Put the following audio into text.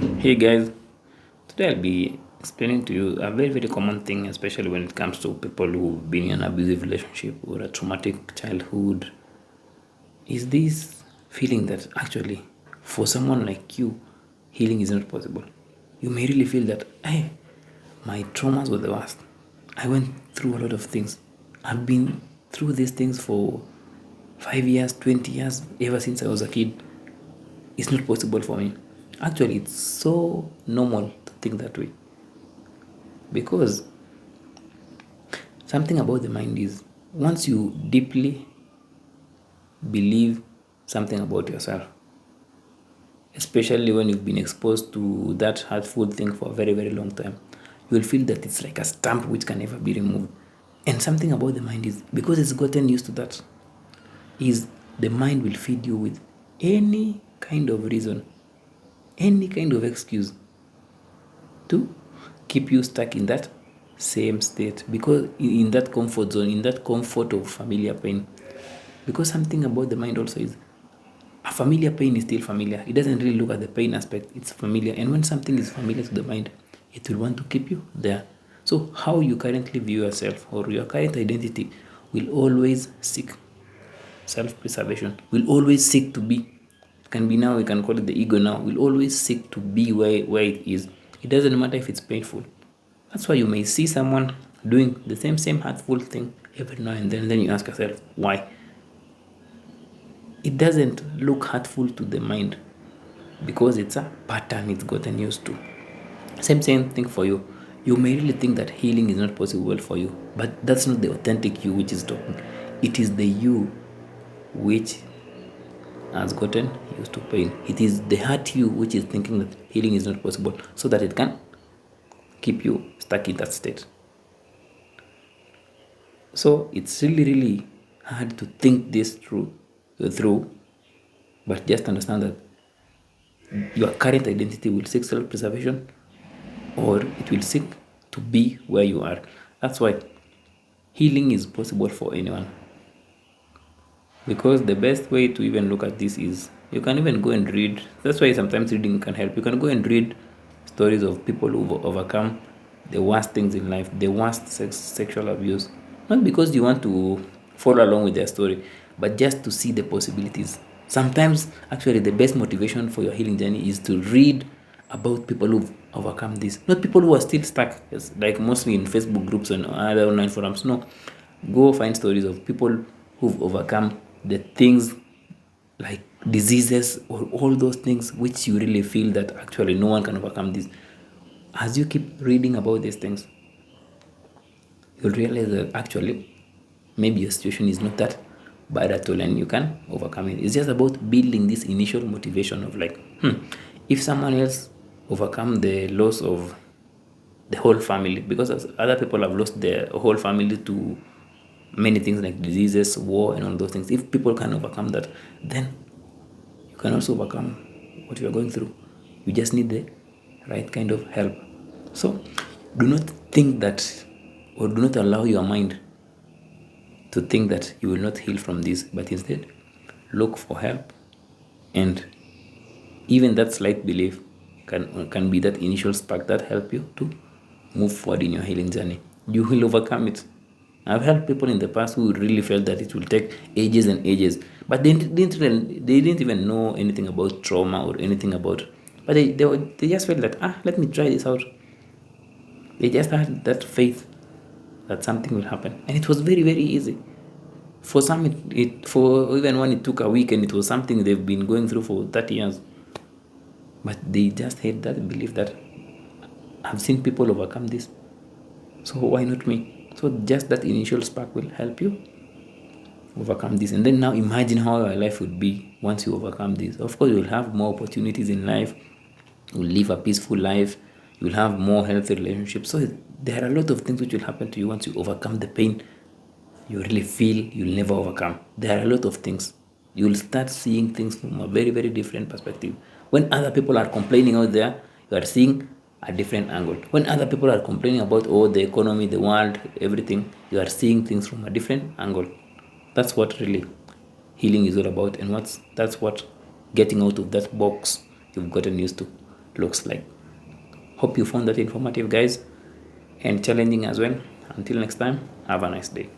Hey guys, today I'll be explaining to you a very common thing, especially when it comes to people who've been in an abusive relationship or a traumatic childhood. Is this feeling that actually, for someone like you, healing is not possible? You may really feel that, hey, my traumas were the worst. I went through a lot of things. I've been through these things for 5 years, 20 years, ever since I was a kid. It's not possible for me. Actually, it's so normal to think that way because something about the mind is once you deeply believe something about yourself, especially when you've been exposed to that hurtful thing for a very long time, you will feel that it's like a stamp which can never be removed. And something about the mind is because it's gotten used to that, is the mind will feed you with any kind of reason, any kind of excuse to keep you stuck in that same state, because in that comfort zone, in that comfort of familiar pain. Because something about the mind also is a familiar pain is still familiar. It doesn't really look at the pain aspect, it's familiar. And when something is familiar to the mind, it will want to keep you there. So how you currently view yourself or your current identity will always seek self-preservation, will always seek to be. It can be now, we can call it the ego now, will always seek to be where it is. It doesn't matter if it's painful. That's why you may see someone doing the same hurtful thing every now and then you ask yourself why. It doesn't look hurtful to the mind because it's a pattern it's gotten used to. Same thing for you. You may really think that healing is not possible for you, but that's not the authentic you which is talking. It is the you which has gotten used to pain. It is the hurt you which is thinking that healing is not possible so that it can keep you stuck in that state. So it's really hard to think this through, but just understand that your current identity will seek self-preservation or it will seek to be where you are. That's why healing is possible for anyone. Because the best way to even look at this is you can even go and read. That's why sometimes reading can help. You can go and read stories of people who've overcome the worst things in life, the worst sexual abuse. Not because you want to follow along with their story, but just to see the possibilities. Sometimes, actually, the best motivation for your healing journey is to read about people who've overcome this. Not people who are still stuck, like mostly in Facebook groups and other online forums. No, go find stories of people who've overcome the things like diseases or all those things which you really feel that actually no one can overcome this. As you keep reading about these things, you'll realize that actually maybe your situation is not that bad at all and you can overcome it. It's just about building this initial motivation of like, if someone else overcome the loss of the whole family, because as other people have lost their whole family to many things like diseases, war, and all those things. If people can overcome that, then you can also overcome what you are going through. You just need the right kind of help. So do not think that, or do not allow your mind to think that you will not heal from this, but instead look for help. And even that slight belief can be that initial spark that help you to move forward in your healing journey. You will overcome it. I've helped people in the past who really felt that it will take ages and ages, but they didn't even know anything about trauma or anything about, but they just felt that, let me try this out. They just had that faith that something will happen, and it was very easy. For some, for even when it took a week and it was something they've been going through for 30 years, but they just had that belief that I've seen people overcome this, so why not me? So just that initial spark will help you overcome this. And then now imagine how your life would be once you overcome this. Of course, you'll have more opportunities in life, you'll live a peaceful life, you'll have more healthy relationships. So there are a lot of things which will happen to you once you overcome the pain you really feel you'll never overcome. There are a lot of things. You'll start seeing things from a very different perspective. When other people are complaining out there, you are seeing a different angle. When other people are complaining about the economy, the world, everything, you are seeing things from a different angle. That's what really healing is all about, and that's what getting out of that box you've gotten used to. looks like. Hope you found that informative, guys, and challenging as well. Until next time, have a nice day.